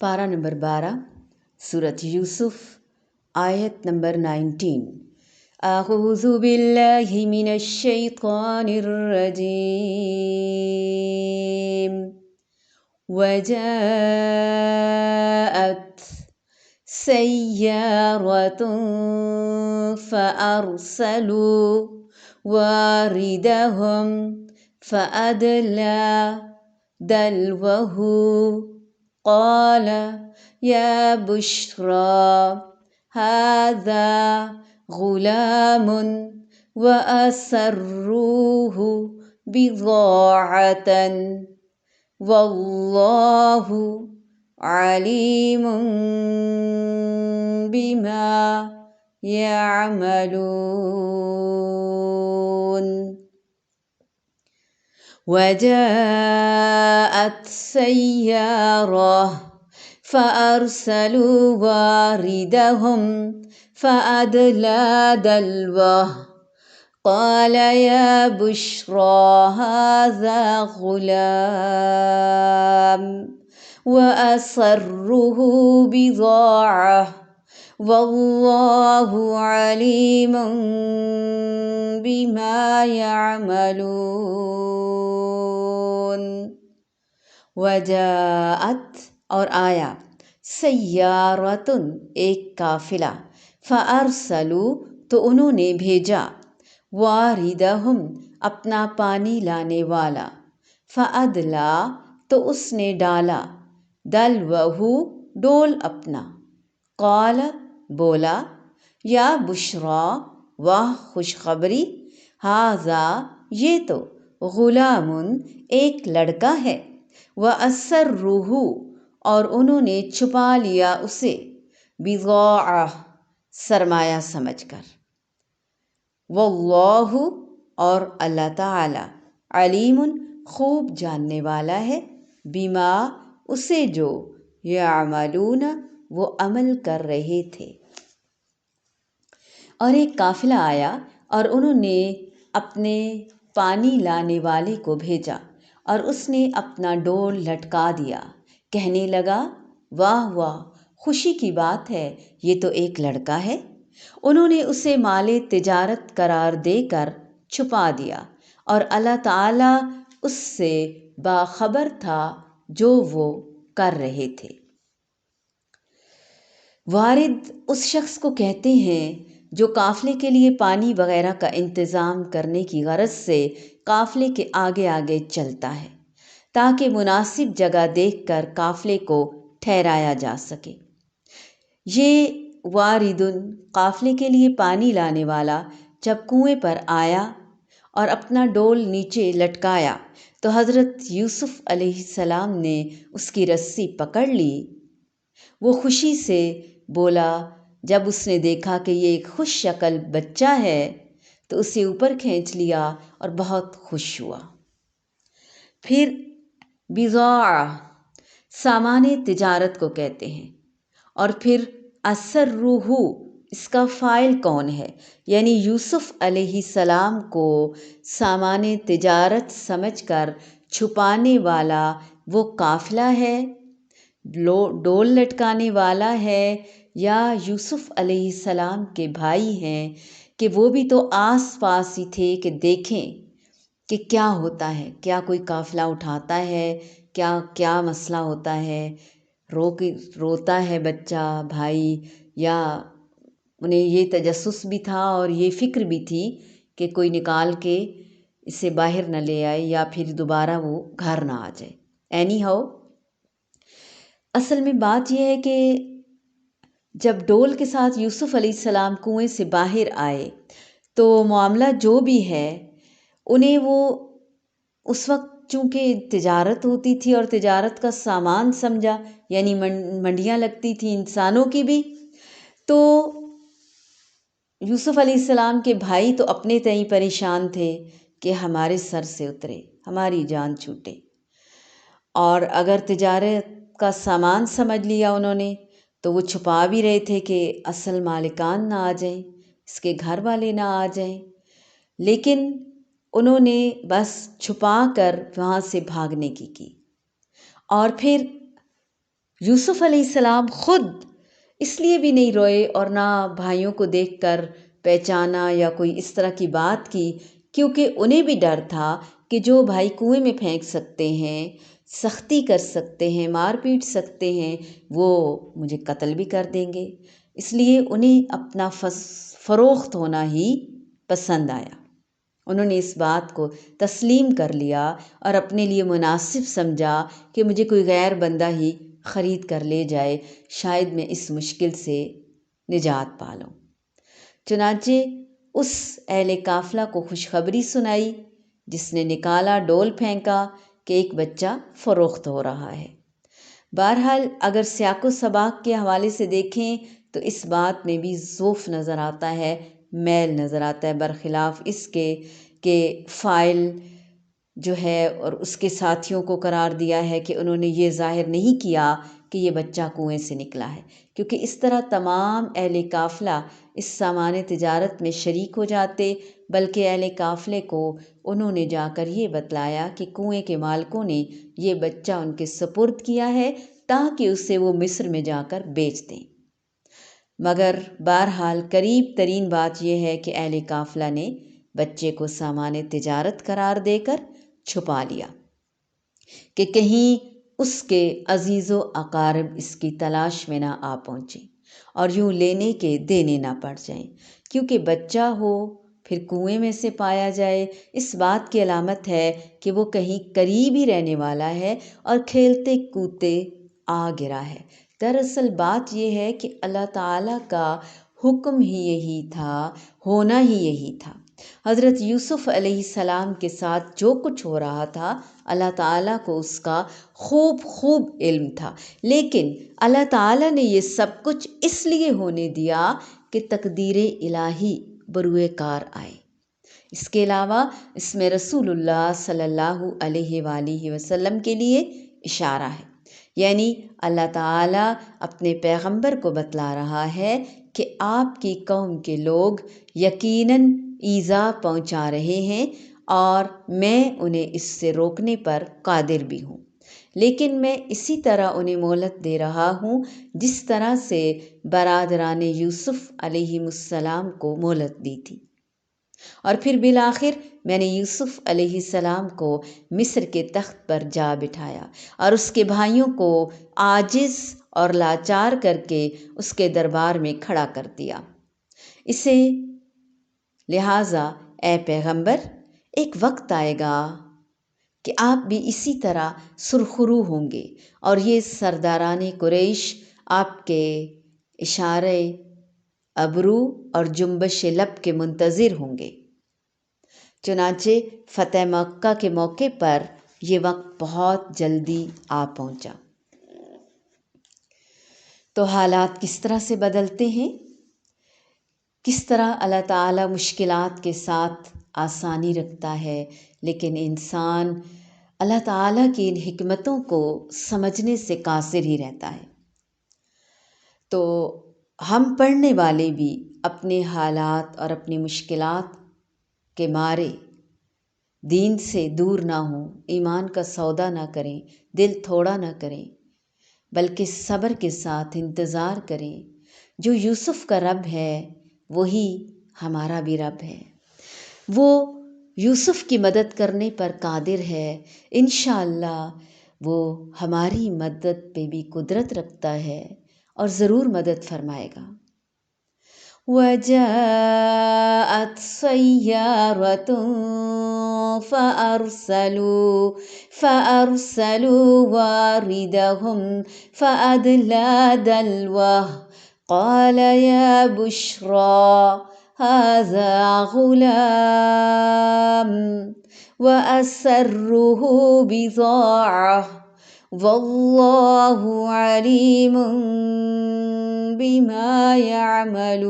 پارہ نمبر 12 سورۃ یوسف آیت نمبر 19۔ اعوذ باللہ من الشیطان الرجیم۔ وجاءت سیارۃ فارسلوا واردہم فادلی دلوہ قال یا بشریٰ ھذا غلام واسروہ بضاعۃ واللہ علیم بما یعملون۔ وجاءت سیارہ فارسلوا واردہم فادلی دلوہ قال یا بشریٰ ھذا غلام واسروہ بضاعۃ واللہ علیم بما یعملون۔ وجاءت اور آیا، سیارۃ ایک قافلہ، فارسلوا تو انہوں نے بھیجا، واردہم اپنا پانی لانے والا، فادلی تو اس نے ڈالا، دلوہ ڈول اپنا، قال بولا، یا بشریٰ واہ خوشخبری، ھذا یہ تو، غلام ایک لڑکا ہے، واسروہ اور انہوں نے چھپا لیا اسے، بضاعۃ سرمایہ سمجھ کر، واللہ اور اللہ تعالی، علیم خوب جاننے والا ہے، بما اسے جو، یعملون وہ عمل کر رہے تھے۔ اور ایک قافلہ آیا اور انہوں نے اپنے پانی لانے والے کو بھیجا اور اس نے اپنا ڈول لٹکا دیا، کہنے لگا، واہ واہ خوشی کی بات ہے، یہ تو ایک لڑکا ہے۔ انہوں نے اسے مال تجارت قرار دے کر چھپا دیا، اور اللہ تعالیٰ اس سے باخبر تھا جو وہ کر رہے تھے۔ وارد اس شخص کو کہتے ہیں جو قافلے کے لیے پانی وغیرہ کا انتظام کرنے کی غرض سے قافلے کے آگے آگے چلتا ہے تاکہ مناسب جگہ دیکھ کر قافلے کو ٹھہرایا جا سکے۔ یہ وارد قافلے کے لیے پانی لانے والا جب کنویں پر آیا اور اپنا ڈول نیچے لٹکایا تو حضرت یوسف علیہ السلام نے اس کی رسی پکڑ لی۔ وہ خوشی سے بولا، جب اس نے دیکھا کہ یہ ایک خوش شکل بچہ ہے تو اسے اوپر کھینچ لیا اور بہت خوش ہوا۔ پھر بضاعۃ سامان تجارت کو کہتے ہیں، اور پھر اسروہ اس کا فاعل کون ہے، یعنی یوسف علیہ السلام کو سامان تجارت سمجھ کر چھپانے والا وہ قافلہ ہے، ڈول لٹکانے والا ہے، یا یوسف علیہ السلام کے بھائی ہیں کہ وہ بھی تو آس پاس ہی تھے کہ دیکھیں کہ کیا ہوتا ہے، کیا کوئی قافلہ اٹھاتا ہے، کیا مسئلہ ہوتا ہے، روتا ہے بچہ بھائی، یا انہیں یہ تجسس بھی تھا اور یہ فکر بھی تھی کہ کوئی نکال کے اسے باہر نہ لے آئے یا پھر دوبارہ وہ گھر نہ آ جائے۔ اینی ہاؤ، اصل میں بات یہ ہے کہ جب ڈول کے ساتھ یوسف علیہ السلام کنویں سے باہر آئے تو معاملہ جو بھی ہے انہیں وہ اس وقت چونکہ تجارت ہوتی تھی اور تجارت کا سامان سمجھا، یعنی منڈیاں لگتی تھیں انسانوں کی بھی، تو یوسف علیہ السلام کے بھائی تو اپنے تئیں پریشان تھے کہ ہمارے سر سے اترے، ہماری جان چھوٹے، اور اگر تجارت کا سامان سمجھ لیا انہوں نے تو وہ چھپا بھی رہے تھے کہ اصل مالکان نہ آ جائیں، اس کے گھر والے نہ آ جائیں، لیکن انہوں نے بس چھپا کر وہاں سے بھاگنے کی۔ اور پھر یوسف علیہ السلام خود اس لیے بھی نہیں روئے اور نہ بھائیوں کو دیکھ کر پہچانا یا کوئی اس طرح کی بات کی، کیونکہ انہیں بھی ڈر تھا کہ جو بھائی کنویں میں پھینک سکتے ہیں، سختی کر سکتے ہیں، مار پیٹ سکتے ہیں، وہ مجھے قتل بھی کر دیں گے۔ اس لیے انہیں اپنا فروخت ہونا ہی پسند آیا۔ انہوں نے اس بات کو تسلیم کر لیا اور اپنے لیے مناسب سمجھا کہ مجھے کوئی غیر بندہ ہی خرید کر لے جائے، شاید میں اس مشکل سے نجات پا لوں۔ چنانچہ اس اہل قافلہ کو خوشخبری سنائی، جس نے نکالا، ڈول پھینکا کہ ایک بچہ فروخت ہو رہا ہے۔ بہرحال اگر سیاق و سباق کے حوالے سے دیکھیں تو اس بات میں بھی ذوف نظر آتا ہے، میل نظر آتا ہے، برخلاف اس کے کہ فاعل جو ہے اور اس کے ساتھیوں کو قرار دیا ہے کہ انہوں نے یہ ظاہر نہیں کیا کہ یہ بچہ کنویں سے نکلا ہے، کیونکہ اس طرح تمام اہل قافلہ اس سامان تجارت میں شریک ہو جاتے، بلکہ اہل قافلے کو انہوں نے جا کر یہ بتلایا کہ کنویں کے مالکوں نے یہ بچہ ان کے سپرد کیا ہے تاکہ اسے وہ مصر میں جا کر بیچ دیں۔ مگر بہرحال قریب ترین بات یہ ہے کہ اہل قافلہ نے بچے کو سامان تجارت قرار دے کر چھپا لیا کہ کہیں اس کے عزیز و اقارب اس کی تلاش میں نہ آ پہنچیں اور یوں لینے کے دینے نہ پڑ جائیں، کیونکہ بچہ ہو پھر کنویں میں سے پایا جائے، اس بات کی علامت ہے کہ وہ کہیں قریب ہی رہنے والا ہے اور کھیلتے کودتے آ گرا ہے۔ دراصل بات یہ ہے کہ اللہ تعالیٰ کا حکم ہی یہی تھا، ہونا ہی یہی تھا۔ حضرت یوسف علیہ السلام کے ساتھ جو کچھ ہو رہا تھا اللہ تعالیٰ کو اس کا خوب علم تھا، لیکن اللہ تعالیٰ نے یہ سب کچھ اس لیے ہونے دیا کہ تقدیر الہی بروئے کار آئے۔ اس کے علاوہ اس میں رسول اللہ صلی اللہ علیہ وآلہ وسلم کے لیے اشارہ ہے، یعنی اللہ تعالیٰ اپنے پیغمبر کو بتلا رہا ہے کہ آپ کی قوم کے لوگ یقیناً ایذا پہنچا رہے ہیں اور میں انہیں اس سے روکنے پر قادر بھی ہوں، لیکن میں اسی طرح انہیں مہلت دے رہا ہوں جس طرح سے برادران یوسف علیہ السلام کو مہلت دی تھی۔ اور پھر بالآخر میں نے یوسف علیہ السلام کو مصر کے تخت پر جا بٹھایا اور اس کے بھائیوں کو عاجز اور لاچار کر کے اس کے دربار میں کھڑا کر دیا۔ اسے لہٰذا اے پیغمبر، ایک وقت آئے گا کہ آپ بھی اسی طرح سرخرو ہوں گے اور یہ سرداران قریش آپ کے اشارے ابرو اور جنبش لب کے منتظر ہوں گے۔ چنانچہ فتح مکہ کے موقع پر یہ وقت بہت جلدی آ پہنچا۔ تو حالات کس طرح سے بدلتے ہیں، کس طرح اللہ تعالیٰ مشکلات کے ساتھ آسانی رکھتا ہے، لیکن انسان اللہ تعالیٰ کی ان حکمتوں کو سمجھنے سے قاصر ہی رہتا ہے۔ تو ہم پڑھنے والے بھی اپنے حالات اور اپنی مشکلات کے مارے دین سے دور نہ ہوں، ایمان کا سودا نہ کریں، دل تھوڑا نہ کریں، بلکہ صبر کے ساتھ انتظار کریں۔ جو یوسف کا رب ہے وہی ہمارا بھی رب ہے، وہ یوسف کی مدد کرنے پر قادر ہے، انشاءاللہ وہ ہماری مدد پہ بھی قدرت رکھتا ہے اور ضرور مدد فرمائے گا۔ وَجَاءَتْ سَيَّارَةٌ فَأَرْسَلُوا وَارِدَهُمْ فَأَدْلَىٰ دَلْوَهُ قَالَ يَا بُشْرَىٰ هَٰذَا غُلَامٌ وَأَسَرُّوهُ بِضَاعَةً وَاللَّهُ عَلِيمٌ بِمَا يَعْمَلُونَ۔